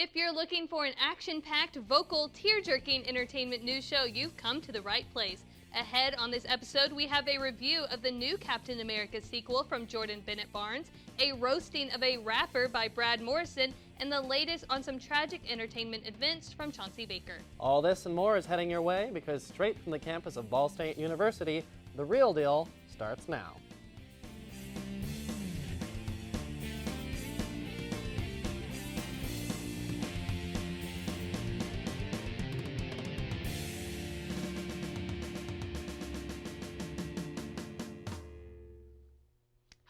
If you're looking for an action-packed, vocal, tear-jerking entertainment news show, you've come to the right place. Ahead on this episode, we have a review of the new Captain America sequel from Jordan Bennett-Barnes, a roasting of a rapper by Brad Morrison, and the latest on some tragic entertainment events from Chauncey Baker. All this and more is heading your way because straight from the campus of Ball State University, The Real Deal starts now.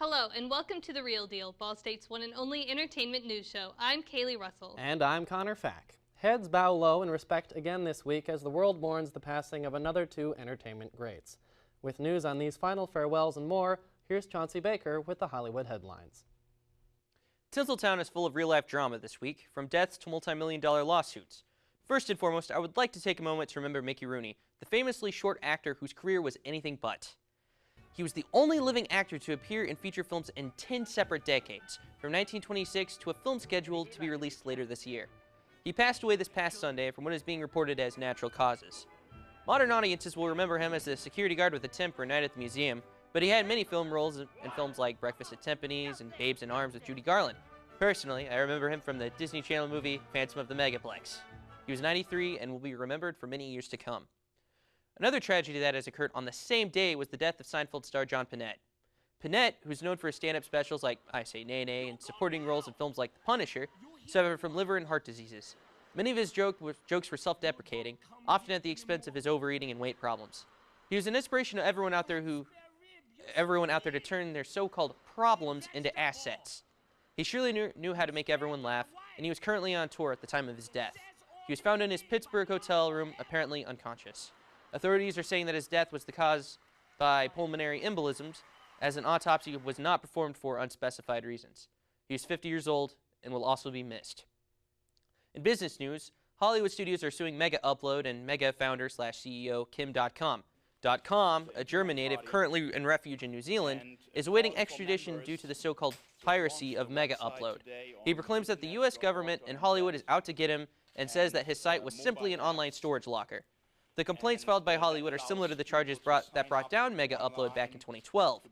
Hello, and welcome to The Real Deal, Ball State's one and only entertainment news show. I'm Kaylee Russell. And I'm Connor Fack. Heads bow low in respect again this week as the world mourns the passing of another two entertainment greats. With news on these final farewells and more, here's Chauncey Baker with the Hollywood headlines. Tinseltown is full of real-life drama this week, from deaths to multi-million-dollar lawsuits. First and foremost, I would like to take a moment to remember Mickey Rooney, the famously short actor whose career was anything but. He was the only living actor to appear in feature films in 10 separate decades, from 1926 to a film scheduled to be released later this year. He passed away this past Sunday from what is being reported as natural causes. Modern audiences will remember him as the security guard with a temper night at the museum, but he had many film roles in films like Breakfast at Tiffany's and Babes in Arms with Judy Garland. Personally, I remember him from the Disney Channel movie Phantom of the Megaplex. He was 93 and will be remembered for many years to come. Another tragedy that has occurred on the same day was the death of Seinfeld star John Pinette. Pinette, who's known for his stand-up specials like I Say Nay Nay and supporting roles in films like The Punisher, suffered from liver and heart diseases. Many of his jokes were self-deprecating, often at the expense of his overeating and weight problems. He was an inspiration to everyone out there to turn their so-called problems into assets. He surely knew how to make everyone laugh, and he was currently on tour at the time of his death. He was found in his Pittsburgh hotel room, apparently unconscious. Authorities are saying that his death was caused by pulmonary embolisms, as an autopsy was not performed for unspecified reasons. He is 50 years old and will also be missed. In business news, Hollywood studios are suing Mega Upload and Mega founder/CEO Kim Dotcom. Dotcom, a German native currently in refuge in New Zealand, is awaiting extradition due to the so-called piracy of Mega Upload. He proclaims that the U.S. government and Hollywood is out to get him and says that his site was simply an online storage locker. The complaints filed by Hollywood are similar to the charges that brought down Mega Upload back in 2012.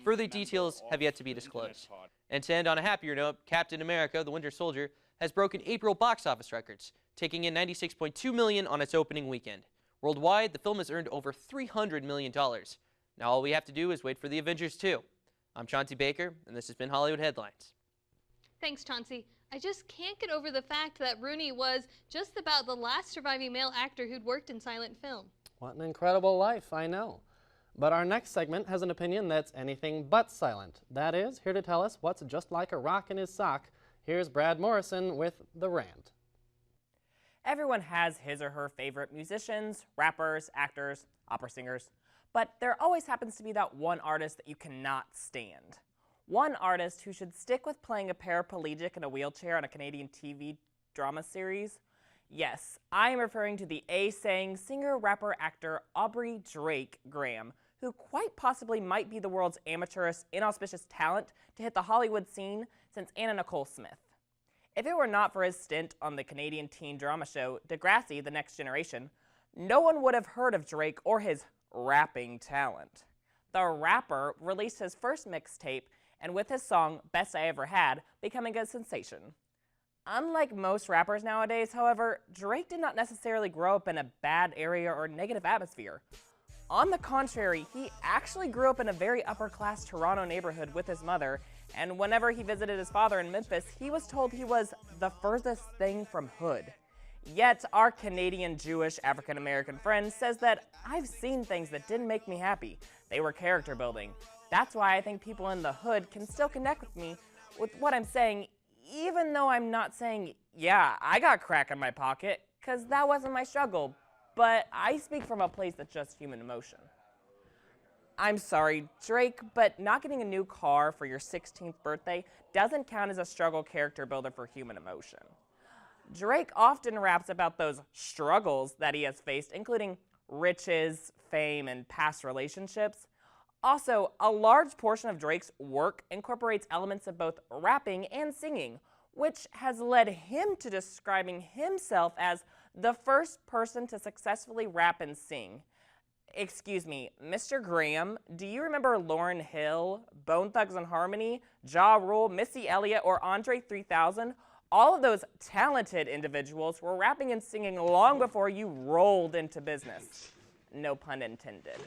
Further details have yet to be disclosed. And to end on a happier note, Captain America, the Winter Soldier, has broken April box office records, taking in $96.2 million on its opening weekend. Worldwide, the film has earned over $300 million. Now all we have to do is wait for the Avengers 2. I'm Chauncey Baker, and this has been Hollywood Headlines. Thanks, Chauncey. I just can't get over the fact that Rooney was just about the last surviving male actor who'd worked in silent film. What an incredible life, I know. But our next segment has an opinion that's anything but silent. That is, here to tell us what's just like a rock in his sock, here's Brad Morrison with The Rant. Everyone has his or her favorite musicians, rappers, actors, opera singers, but there always happens to be that one artist that you cannot stand. One artist who should stick with playing a paraplegic in a wheelchair on a Canadian TV drama series? Yes, I am referring to the A-saying singer, rapper, actor Aubrey Drake Graham, who quite possibly might be the world's amateurest, inauspicious talent to hit the Hollywood scene since Anna Nicole Smith. If it were not for his stint on the Canadian teen drama show Degrassi, The Next Generation, no one would have heard of Drake or his rapping talent. The rapper released his first mixtape, and with his song, Best I Ever Had, becoming a sensation. Unlike most rappers nowadays, however, Drake did not necessarily grow up in a bad area or negative atmosphere. On the contrary, he actually grew up in a very upper-class Toronto neighborhood with his mother, and whenever he visited his father in Memphis, he was told he was the furthest thing from hood. Yet, our Canadian Jewish African-American friend says that I've seen things that didn't make me happy. They were character building. That's why I think people in the hood can still connect with me with what I'm saying, even though I'm not saying, yeah, I got crack in my pocket, because that wasn't my struggle, but I speak from a place that's just human emotion. I'm sorry, Drake, but not getting a new car for your 16th birthday doesn't count as a struggle character builder for human emotion. Drake often raps about those struggles that he has faced, including riches, fame, and past relationships. Also, a large portion of Drake's work incorporates elements of both rapping and singing, which has led him to describing himself as the first person to successfully rap and sing. Excuse me, Mr. Graham, do you remember Lauryn Hill, Bone Thugs and Harmony, Ja Rule, Missy Elliott, or Andre 3000? All of those talented individuals were rapping and singing long before you rolled into business. No pun intended.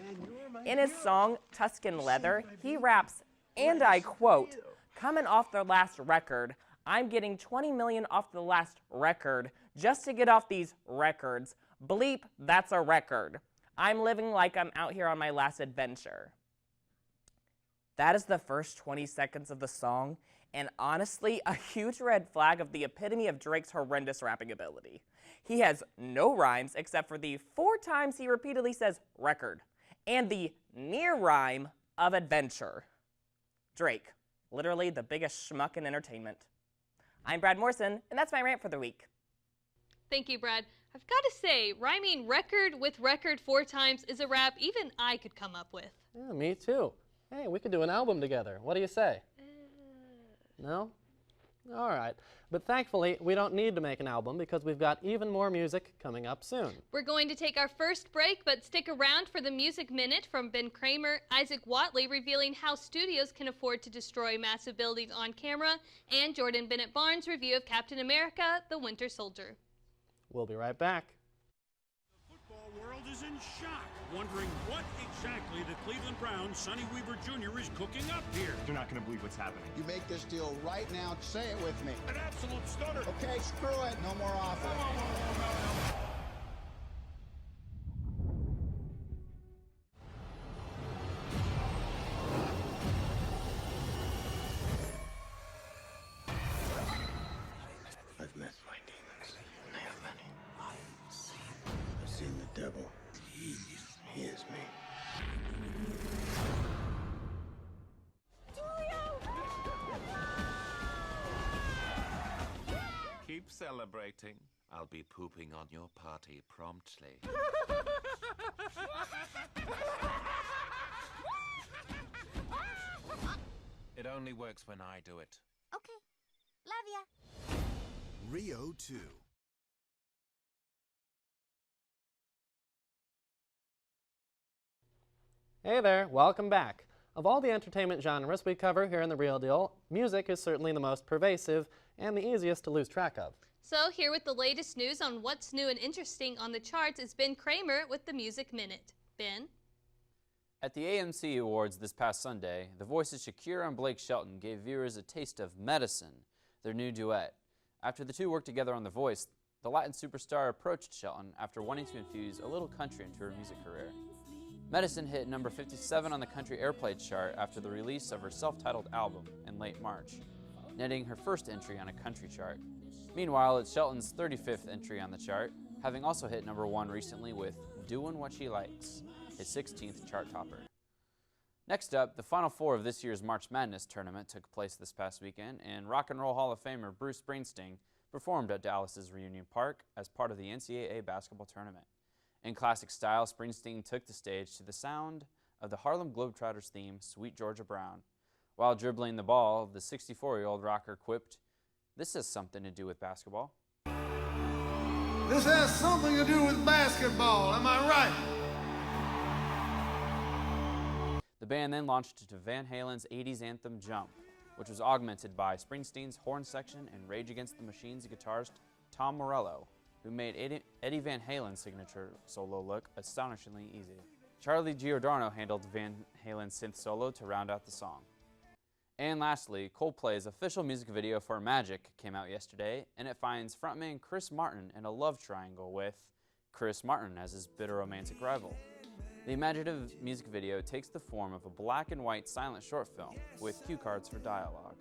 In his song, Tuscan Leather, he raps, and I quote, "Coming off their last record, I'm getting 20 million off the last record just to get off these records. Bleep, that's a record. I'm living like I'm out here on my last adventure." That is the first 20 seconds of the song, and honestly, a huge red flag of the epitome of Drake's horrendous rapping ability. He has no rhymes except for the 4 times he repeatedly says record, and the near rhyme of adventure. Drake, literally the biggest schmuck in entertainment. I'm Brad Morrison, and that's my rant for the week. Thank you, Brad. I've got to say, rhyming record with record 4 times is a rap even I could come up with. Yeah, me too. Hey, we could do an album together. What do you say? No? All right. But thankfully, we don't need to make an album because we've got even more music coming up soon. We're going to take our first break, but stick around for the Music Minute from Ben Kramer, Isaac Watley revealing how studios can afford to destroy massive buildings on camera, and Jordan Bennett-Barnes' review of Captain America, The Winter Soldier. We'll be right back. The football world is in shock, wondering what exactly the Cleveland Browns' Sonny Weaver Jr. is cooking up here. They're not going to believe what's happening. You make this deal right now. Say it with me. An absolute stunner. Okay, screw it. No more offer. I've met my demons. And they have many. I've seen the devil. He is me. Keep celebrating. I'll be pooping on your party promptly. It only works when I do it. Okay. Love ya. Rio 2. Hey there, welcome back. Of all the entertainment genres we cover here in The Real Deal, music is certainly the most pervasive and the easiest to lose track of. So here with the latest news on what's new and interesting on the charts is Ben Kramer with the Music Minute. Ben? At the AMC Awards this past Sunday, the voices Shakira and Blake Shelton gave viewers a taste of Medicine, their new duet. After the two worked together on The Voice, the Latin superstar approached Shelton after wanting to infuse a little country into her music career. Medicine hit number 57 on the country airplay chart after the release of her self-titled album in late March, netting her first entry on a country chart. Meanwhile, it's Shelton's 35th entry on the chart, having also hit number 1 recently with Doin' What She Likes, his 16th chart topper. Next up, the Final Four of this year's March Madness tournament took place this past weekend, and Rock and Roll Hall of Famer Bruce Springsteen performed at Dallas's Reunion Park as part of the NCAA basketball tournament. In classic style, Springsteen took the stage to the sound of the Harlem Globetrotters theme, Sweet Georgia Brown. While dribbling the ball, the 64-year-old rocker quipped, "This has something to do with basketball." This has something to do with basketball, am I right? The band then launched into Van Halen's 80s anthem Jump, which was augmented by Springsteen's horn section and Rage Against the Machine's guitarist Tom Morello, who made Eddie Van Halen's signature solo look astonishingly easy. Charlie Giordano handled Van Halen's synth solo to round out the song. And lastly, Coldplay's official music video for Magic came out yesterday, and it finds frontman Chris Martin in a love triangle with Chris Martin as his bitter romantic rival. The imaginative music video takes the form of a black and white silent short film with cue cards for dialogue.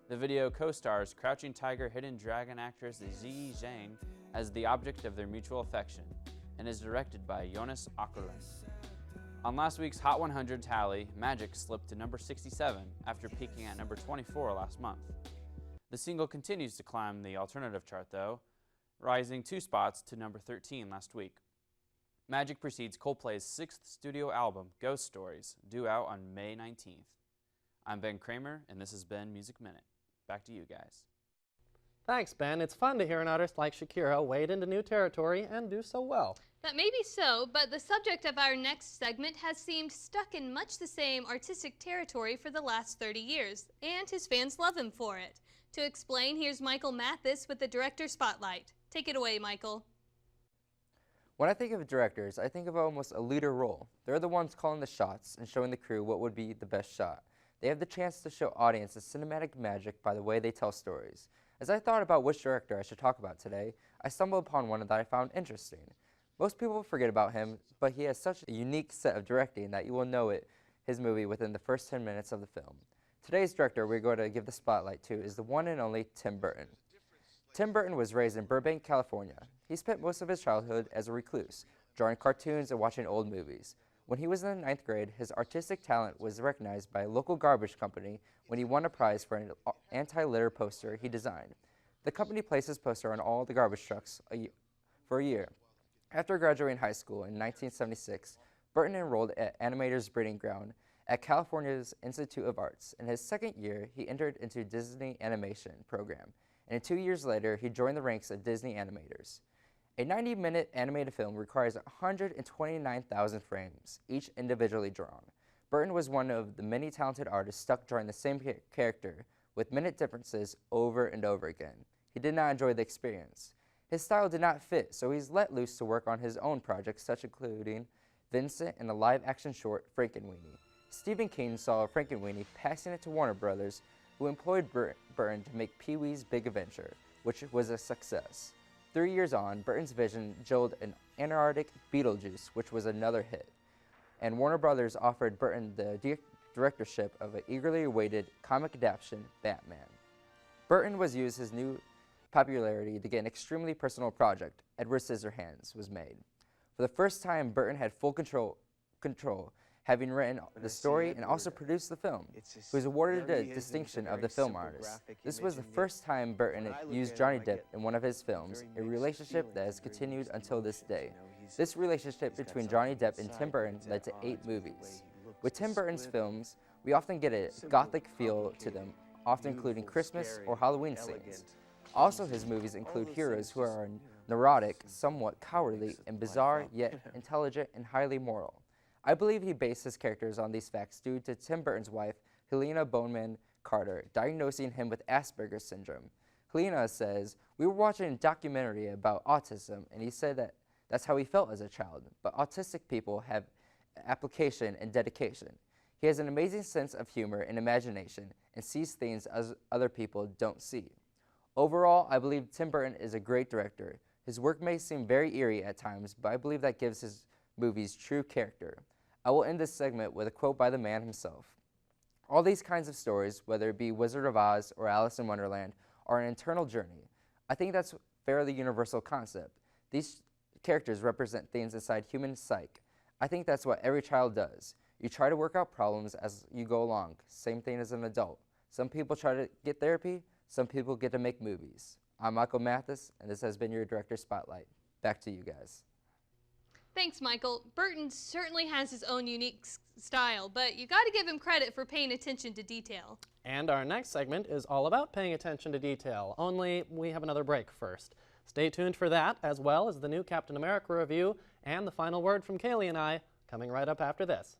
The video co-stars Crouching Tiger, Hidden Dragon actress Ziyi Zhang as the object of their mutual affection, and is directed by Jonas Åkerlund. On last week's Hot 100 tally, Magic slipped to number 67 after peaking at number 24 last month. The single continues to climb the alternative chart though, rising 2 spots to number 13 last week. Magic precedes Coldplay's 6th studio album, Ghost Stories, due out on May 19th. I'm Ben Kramer, and this has been Music Minute. Back to you guys. Thanks, Ben. It's fun to hear an artist like Shakira wade into new territory and do so well. That may be so, but the subject of our next segment has seemed stuck in much the same artistic territory for the last 30 years, and his fans love him for it. To explain, here's Michael Mathis with the Director Spotlight. Take it away, Michael. When I think of directors, I think of almost a leader role. They're the ones calling the shots and showing the crew what would be the best shot. They have the chance to show audiences cinematic magic by the way they tell stories. As I thought about which director I should talk about today, I stumbled upon one that I found interesting. Most people forget about him, but he has such a unique set of directing that you will know his movie within the first 10 minutes of the film. Today's director we're going to give the spotlight to is the one and only Tim Burton. Tim Burton was raised in Burbank, California. He spent most of his childhood as a recluse, drawing cartoons and watching old movies. When he was in the 9th grade, his artistic talent was recognized by a local garbage company when he won a prize for an anti-litter poster he designed. The company placed his poster on all the garbage trucks for a year. After graduating high school in 1976, Burton enrolled at Animators Breeding Ground at California's Institute of Arts. In his second year, he entered into Disney Animation program, and 2 years later, he joined the ranks of Disney Animators. A 90-minute animated film requires 129,000 frames, each individually drawn. Burton was one of the many talented artists stuck drawing the same character with minute differences over and over again. He did not enjoy the experience. His style did not fit, so he's let loose to work on his own projects, such including Vincent and the live-action short Frankenweenie. Stephen King saw Frankenweenie, passing it to Warner Brothers, who employed Burton to make Pee-wee's Big Adventure, which was a success. 3 years on, Burton's vision jilled an Antarctic Beetlejuice, which was another hit, and Warner Brothers offered Burton the directorship of an eagerly awaited comic adaptation, Batman. Burton was used his new popularity to get an extremely personal project, Edward Scissorhands, was made. For the first time, Burton had full control, having written the story and also produced the film. He was awarded the distinction of the film artist. This was the first time Burton used Johnny Depp in one of his films, a relationship that has continued until this day. This relationship between Johnny Depp and Tim Burton led to 8 movies. With Tim Burton's films, we often get a gothic feel to them, often including Christmas or Halloween scenes. Also, his movies include heroes who are neurotic, somewhat cowardly, and bizarre, yet intelligent and highly moral. I believe he based his characters on these facts due to Tim Burton's wife, Helena Bonham Carter, diagnosing him with Asperger's syndrome. Helena says, "We were watching a documentary about autism, and he said that that's how he felt as a child, but autistic people have application and dedication. He has an amazing sense of humor and imagination and sees things as other people don't see." Overall, I believe Tim Burton is a great director. His work may seem very eerie at times, but I believe that gives his movies true character. I will end this segment with a quote by the man himself. "All these kinds of stories, whether it be Wizard of Oz or Alice in Wonderland, are an internal journey. I think that's a fairly universal concept. These characters represent things inside human psyche. I think that's what every child does. You try to work out problems as you go along. Same thing as an adult. Some people try to get therapy, some people get to make movies." I'm Michael Mathis, and this has been your Director Spotlight. Back to you guys. Thanks, Michael. Burton certainly has his own unique style, but you got to give him credit for paying attention to detail. And our next segment is all about paying attention to detail, only we have another break first. Stay tuned for that, as well as the new Captain America review and the final word from Kaylee and I, coming right up after this.